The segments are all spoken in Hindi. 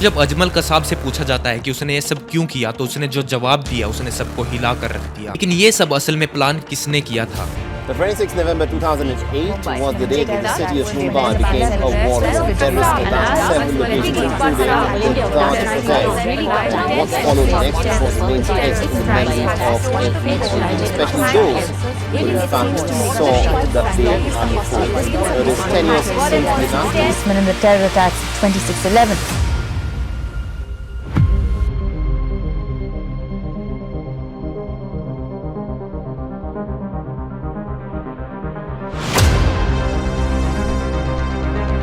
जब अजमल कसाब से पूछा जाता है कि उसने ये सब क्यों किया, तो उसने जो जवाब दिया उसने सबको हिला कर रख दिया। लेकिन ये सब असल में प्लान किसने किया था? The 26th November 2008 was the day that the city of Mumbai became a war zone. Terrorist attacked several locations, including the Taj Hotel. What followed next was remains etched in the memory of every Indian, especially those who in fact saw the day unfold. It is 10 years since the event. In the terror attacks of 26/11.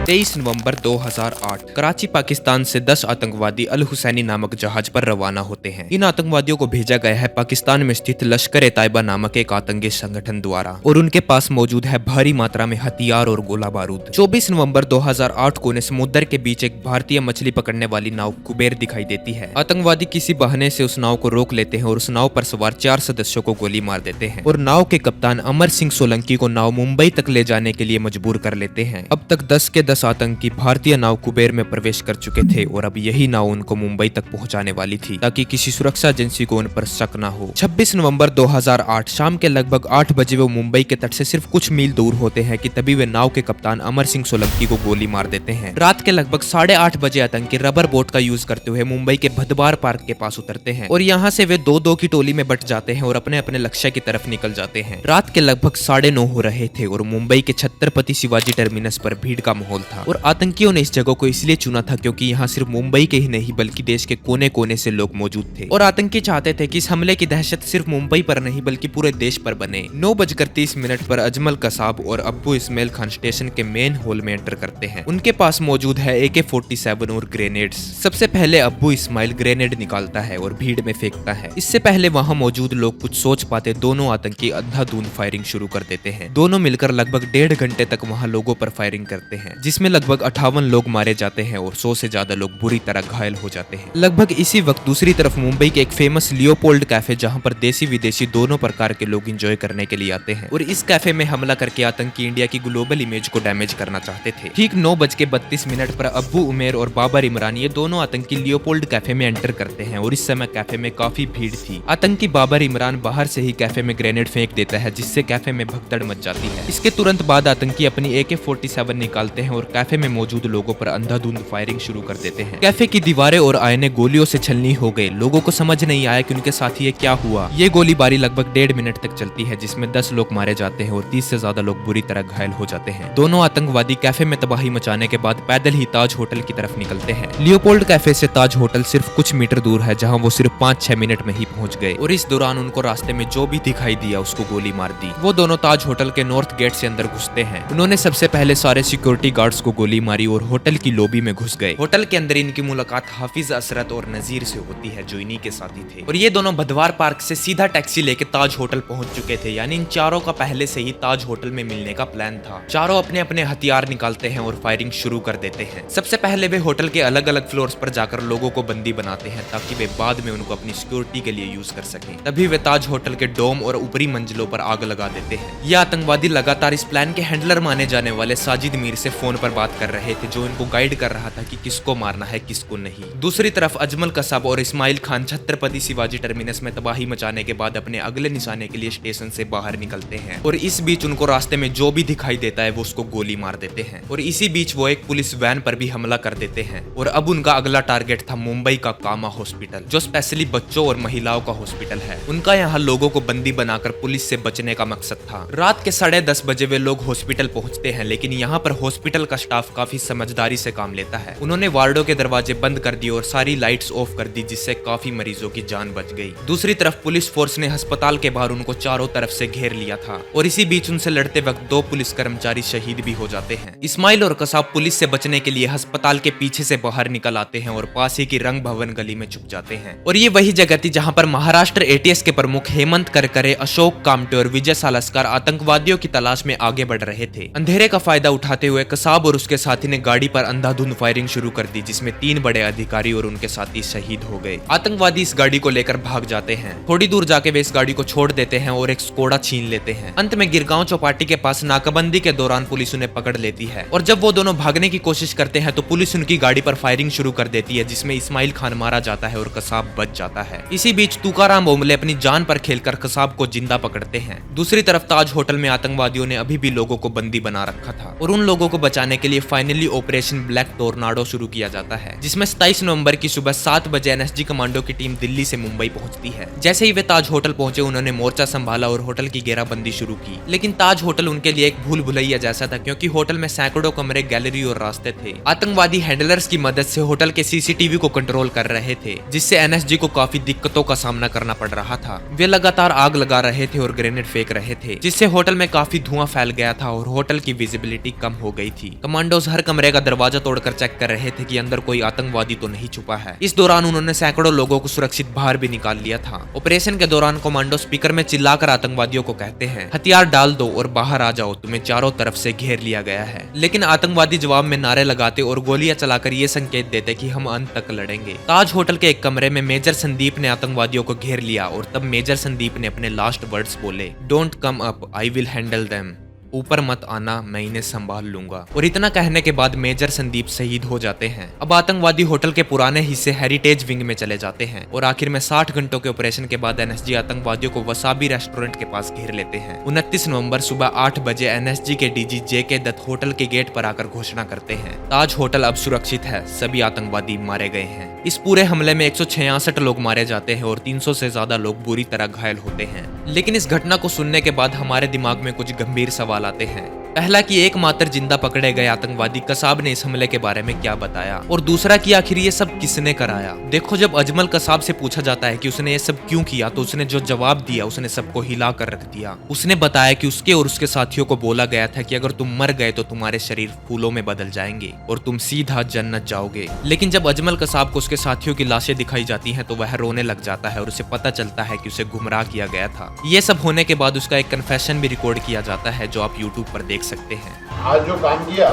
तेईस नवंबर 2008 कराची पाकिस्तान से 10 आतंकवादी अल हुसैनी नामक जहाज पर रवाना होते हैं। इन आतंकवादियों को भेजा गया है पाकिस्तान में स्थित लश्कर-ए-तैयबा नामक एक आतंकी संगठन द्वारा और उनके पास मौजूद है भारी मात्रा में हथियार और गोला बारूद। 24 नवंबर 2008 को उन्हें समुद्र के बीच एक भारतीय मछली पकड़ने वाली नाव कुबेर दिखाई देती है। आतंकवादी किसी बहाने से उस नाव को रोक लेते हैं और उस नाव पर सवार 4 सदस्यों को गोली मार देते हैं और नाव के कप्तान अमर सिंह सोलंकी को नाव मुंबई तक ले जाने के लिए मजबूर कर लेते हैं। अब तक 10 के 10 आतंकी भारतीय नाव कुबेर में प्रवेश कर चुके थे और अब यही नाव उनको मुंबई तक पहुंचाने वाली थी ताकि किसी सुरक्षा एजेंसी को उन पर शक न हो। 26 नवंबर 2008 शाम के लगभग 8 बजे वो मुंबई के तट से सिर्फ कुछ मील दूर होते हैं कि तभी वे नाव के कप्तान अमर सिंह सोलंकी को गोली मार देते हैं। रात के लगभग 8:30 बजे आतंकी रबर बोट का यूज करते हुए मुंबई के भदबार पार्क के पास उतरते हैं और यहाँ से वे 2-2 की टोली में बट जाते हैं और अपने अपने लक्ष्य की तरफ निकल जाते हैं। रात के लगभग 9:30 हो रहे थे और मुंबई के छत्रपति शिवाजी टर्मिनस पर भीड़ का माहौल था और आतंकियों ने इस जगह को इसलिए चुना था क्योंकि यहाँ सिर्फ मुंबई के ही नहीं बल्कि देश के कोने कोने से लोग मौजूद थे और आतंकी चाहते थे कि इस हमले की दहशत सिर्फ मुंबई पर नहीं बल्कि पूरे देश पर बने। 9:30 पर अजमल कसाब और अब्बू इस्माइल खान स्टेशन के मेन हॉल में एंटर करते हैं। उनके पास मौजूद है AK-47 और ग्रेनेड्स। सबसे पहले अब्बू इस्माइल ग्रेनेड निकालता है और भीड़ में फेंकता है। इससे पहले वहाँ मौजूद लोग कुछ सोच पाते दोनों आतंकी अंधाधुंध फायरिंग शुरू कर देते हैं। दोनों मिलकर लगभग 1.5 घंटे तक वहाँ लोगों पर फायरिंग करते हैं जिसमें लगभग 58 लोग मारे जाते हैं और 100 से ज्यादा लोग बुरी तरह घायल हो जाते हैं। लगभग इसी वक्त दूसरी तरफ मुंबई के एक फेमस लियोपोल्ड कैफे जहां पर देसी विदेशी दोनों प्रकार के लोग एंजॉय करने के लिए आते हैं और इस कैफे में हमला करके आतंकी इंडिया की ग्लोबल इमेज को डैमेज करना चाहते थे। ठीक 9:32 पर अब्बू उमेर और बाबर इमरान ये दोनों आतंकी लियोपोल्ड कैफे में एंटर करते हैं और इस समय कैफे में काफी भीड़ थी। आतंकी बाबर इमरान बाहर से ही कैफे में ग्रेनेड फेंक देता है जिससे कैफे में भगदड़ मच जाती है। इसके तुरंत बाद आतंकी अपनी AK-47 निकालते हैं और कैफे में मौजूद लोगों पर अंधाधुंध फायरिंग शुरू कर देते हैं। कैफे की दीवारें और आईने गोलियों से छलनी हो गए। लोगों को समझ नहीं आया कि उनके साथ ये क्या हुआ। ये गोलीबारी लगभग 1.5 मिनट तक चलती है जिसमें 10 लोग मारे जाते हैं और 30 से ज्यादा लोग बुरी तरह घायल हो जाते हैं। दोनों आतंकवादी कैफे में तबाही मचाने के बाद पैदल ही ताज होटल की तरफ निकलते हैं। लियोपोल्ड कैफे से ताज होटल सिर्फ कुछ मीटर दूर है जहाँ वो सिर्फ 5-6 मिनट में ही पहुंच गए और इस दौरान उनको रास्ते में जो भी दिखाई दिया उसको गोली मार दी। वो दोनों ताज होटल के नॉर्थ गेट से अंदर घुसते हैं। उन्होंने सबसे पहले सारे सिक्योरिटी गार्ड्स को गोली मारी और होटल की लॉबी में घुस गए। होटल के अंदर इनकी मुलाकात हाफिज असरत और नजीर से होती है जो इन्हीं के साथी थे और ये दोनों भदवार पार्क से सीधा टैक्सी लेके ताज होटल पहुंच चुके थे। यानी इन चारों का पहले से ही ताज होटल में मिलने का प्लान था। चारों अपने अपने हथियार निकालते हैं और फायरिंग शुरू कर देते हैं। सबसे पहले वे होटल के अलग अलग फ्लोर्स पर जाकर लोगों को बंदी बनाते हैं ताकि वे बाद में उनको अपनी सिक्योरिटी के लिए यूज कर सकें। तभी वे ताज होटल के डोम और ऊपरी मंजिलों पर आग लगा देते हैं। ये आतंकवादी लगातार इस प्लान के हैंडलर माने जाने वाले साजिद मीर से फोन पर बात कर रहे थे जो इनको गाइड कर रहा था कि किसको मारना है किसको नहीं। दूसरी तरफ अजमल कसाब और इस्माइल खान छत्रपति शिवाजी टर्मिनस में तबाही मचाने के बाद अपने अगले निशाने के लिए स्टेशन से बाहर निकलते हैं और इस बीच उनको रास्ते में जो भी दिखाई देता है वो उसको गोली मार देते हैं और इसी बीच वो एक पुलिस वैन पर भी हमला कर देते हैं और अब उनका अगला टारगेट था मुंबई का कामा हॉस्पिटल जो स्पेशली बच्चों और महिलाओं का हॉस्पिटल है। उनका यहाँ लोगों को बंदी बनाकर पुलिस से बचने का मकसद था। रात के 10:30 बजे वे लोग हॉस्पिटल पहुंचते हैं लेकिन यहाँ पर हॉस्पिटल का स्टाफ काफी समझदारी से काम लेता है। उन्होंने वार्डों के दरवाजे बंद कर दिए और सारी लाइट्स ऑफ कर दी जिससे काफी मरीजों की जान बच गई। दूसरी तरफ पुलिस फोर्स ने अस्पताल के बाहर उनको चारों तरफ से घेर लिया था और इसी बीच उनसे लड़ते वक्त 2 पुलिस कर्मचारी शहीद भी हो जाते हैं। इस्माइल और कसाब पुलिस से बचने के लिए अस्पताल के पीछे से बाहर निकल आते हैं और पास ही की रंग भवन गली में छुप जाते हैं और ये वही जगह थी जहाँ पर महाराष्ट्र ATS के प्रमुख हेमंत करकरे, अशोक कामटे और विजय सालस्कर आतंकवादियों की तलाश में आगे बढ़ रहे थे। अंधेरे का फायदा उठाते हुए कसाब कसाब और उसके साथी ने गाड़ी पर अंधाधुंध फायरिंग शुरू कर दी, जिसमें 3 बड़े अधिकारी और उनके साथी शहीद हो गए। आतंकवादी इस गाड़ी को लेकर भाग जाते हैं। थोड़ी दूर जाके वे इस गाड़ी को छोड़ देते हैं और एक स्कोडा छीन लेते हैं। अंत में गिरगांव चौपाटी के पास नाकाबंदी के दौरान पुलिस उन्हें पकड़ लेती है और जब वो दोनों भागने की कोशिश करते हैं तो पुलिस उनकी गाड़ी पर फायरिंग शुरू कर देती है, जिसमें इस्माइल खान मारा जाता है और कसाब बच जाता है। इसी बीच तुकाराम ओमले अपनी जान पर खेलकर कसाब को जिंदा पकड़ते हैं। दूसरी तरफ ताज होटल में आतंकवादियों ने अभी भी लोगों को बंदी बना रखा था और उन लोगों को बचाने के लिए फाइनली ऑपरेशन ब्लैक टोर्नाडो शुरू किया जाता है, जिसमें 27 नवंबर की सुबह 7 बजे एनएसजी कमांडो की टीम दिल्ली से मुंबई पहुंचती है। जैसे ही वे ताज होटल पहुंचे उन्होंने मोर्चा संभाला और होटल की घेराबंदी शुरू की, लेकिन ताज होटल उनके लिए एक भूल भुलैया जैसा था, क्योंकि होटल में सैकड़ों कमरे, गैलरी और रास्ते थे। आतंकवादी हैंडलर्स की मदद से होटल के सीसीटीवी को कंट्रोल कर रहे थे, जिससे एनएसजी को काफी दिक्कतों का सामना करना पड़ रहा था। वे लगातार आग लगा रहे थे और ग्रेनेड फेंक रहे थे, जिससे होटल में काफी धुआं फैल गया था और होटल की विजिबिलिटी कम हो गई थी। कमांडोज हर कमरे का दरवाजा तोड़कर चेक कर रहे थे कि अंदर कोई आतंकवादी तो नहीं छुपा है। इस दौरान उन्होंने सैकड़ों लोगों को सुरक्षित बाहर भी निकाल लिया था। ऑपरेशन के दौरान कमांडो स्पीकर में चिल्लाकर आतंकवादियों को कहते हैं, हथियार डाल दो और बाहर आ जाओ, तुम्हें चारों तरफ से घेर लिया गया है। लेकिन आतंकवादी जवाब में नारे लगाते और गोलियां चलाकर ये संकेत देते कि हम अंत तक लड़ेंगे। ताज होटल के एक कमरे में मेजर संदीप ने आतंकवादियों को घेर लिया और तब मेजर संदीप ने अपने लास्ट वर्ड्स बोले, don't come up, I will handle them. ऊपर मत आना, मैं इन्हें संभाल लूंगा। और इतना कहने के बाद मेजर संदीप शहीद हो जाते हैं। अब आतंकवादी होटल के पुराने हिस्से हेरिटेज विंग में चले जाते हैं और आखिर में 60 घंटों के ऑपरेशन के बाद एनएसजी आतंकवादियों को वसाबी रेस्टोरेंट के पास घेर लेते हैं। 29 नवंबर सुबह 8 बजे एनएसजी के डीजी जेके दत्त होटल के गेट पर आकर घोषणा करते हैं, ताज होटल अब सुरक्षित है, सभी आतंकवादी मारे गए हैं। इस पूरे हमले में 166 लोग मारे जाते हैं और 300 से ज्यादा लोग बुरी तरह घायल होते हैं। लेकिन इस घटना को सुनने के बाद हमारे दिमाग में कुछ गंभीर सवाल आते हैं। पहला कि एकमात्र जिंदा पकड़े गए आतंकवादी कसाब ने इस हमले के बारे में क्या बताया, और दूसरा कि आखिर ये सब किसने कराया। देखो, जब अजमल कसाब से पूछा जाता है कि उसने ये सब क्यों किया, तो उसने जो जवाब दिया उसने सबको हिला कर रख दिया। उसने बताया कि उसके और उसके साथियों को बोला गया था कि अगर तुम मर गए तो तुम्हारे शरीर फूलों में बदल जाएंगे और तुम सीधा जन्नत जाओगे। लेकिन जब अजमल कसाब को उसके साथियों की लाशें दिखाई जाती हैं तो वह रोने लग जाता है और उसे पता चलता है कि उसे गुमराह किया गया था। ये सब होने के बाद उसका एक कन्फेशन भी रिकॉर्ड किया जाता है, जो आप यूट्यूब पर देख सकते हैं। आज जो काम किया,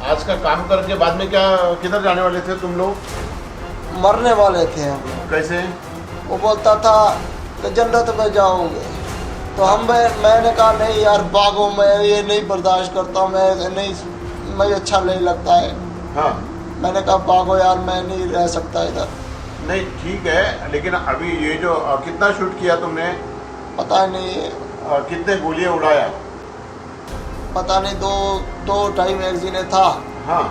आज का काम करके बाद में क्या, किधर जाने वाले थे तुम लोग? मरने वाले थे हम लोग। कैसे? वो बोलता था कि जन्नत में जाओगे, तो मैंने कहा नहीं यार भागो, मैं ये नहीं बर्दाश्त करता, मैं अच्छा नहीं लगता है। हाँ, मैंने कहा भागो यार, मैं नहीं रह सकता इधर। नहीं ठीक है, लेकिन अभी ये जो कितना शूट किया तुमने? पता नहीं, कितने गोलियां उड़ाया? पता नहीं, दो ढाई मैगजीन था। हाँ,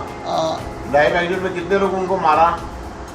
2.5 मैगजीन में कितने लोगों को मारा?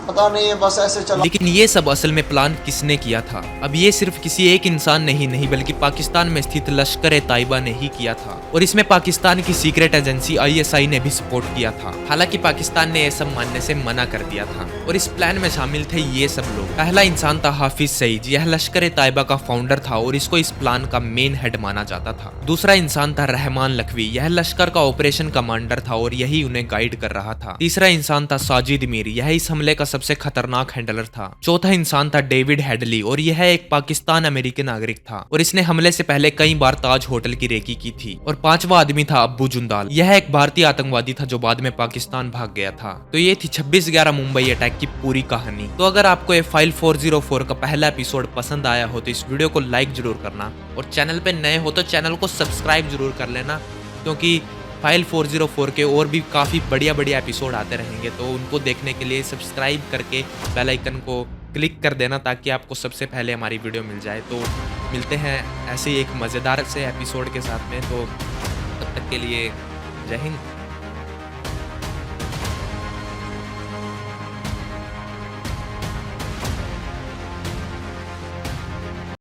पता नहीं है, बस ऐसे चला। लेकिन ये सब असल में प्लान किसने किया था? अब ये सिर्फ किसी एक इंसान ने ही नहीं बल्कि पाकिस्तान में स्थित लश्कर ताइबा ने ही किया था, और इसमें पाकिस्तान की सीक्रेट एजेंसी ISI ने भी सपोर्ट किया था। हालांकि पाकिस्तान ने ये सब मानने से मना कर दिया था और इस प्लान में शामिल थे ये सब लोग। पहला इंसान था हाफिज सईद, यह लश्कर ताइबा का फाउंडर था और इसको इस प्लान का मेन हेड माना जाता था। दूसरा इंसान था रहमान लखवी, यह लश्कर का ऑपरेशन कमांडर था और यही उन्हें गाइड कर रहा था। तीसरा इंसान था साजिद मीर, यह इस हमले का सबसे खतरनाक हैंडलर था। चौथा इंसान था डेविड हेडली और यह एक पाकिस्तान अमेरिकी नागरिक था और इसने हमले से पहले कई बार ताज होटल की रेकी की थी। और पांचवा आदमी था अब्बू जुंदाल, यह एक भारतीय आतंकवादी था जो बाद में पाकिस्तान भाग गया था। तो ये थी 26/11 मुंबई अटैक की पूरी कहानी। तो अगर आपको ये फाइल 404 का पहला एपिसोड पसंद आया हो तो इस वीडियो को लाइक जरूर करना, और चैनल पे नए हो तो चैनल को सब्सक्राइब जरूर कर लेना, क्योंकि फाइल 404 के और भी काफ़ी बढ़िया एपिसोड आते रहेंगे। तो उनको देखने के लिए सब्सक्राइब करके बेल आइकन को क्लिक कर देना, ताकि आपको सबसे पहले हमारी वीडियो मिल जाए। तो मिलते हैं ऐसे ही एक मज़ेदार से एपिसोड के साथ में, तो तब तक के लिए जय हिंद।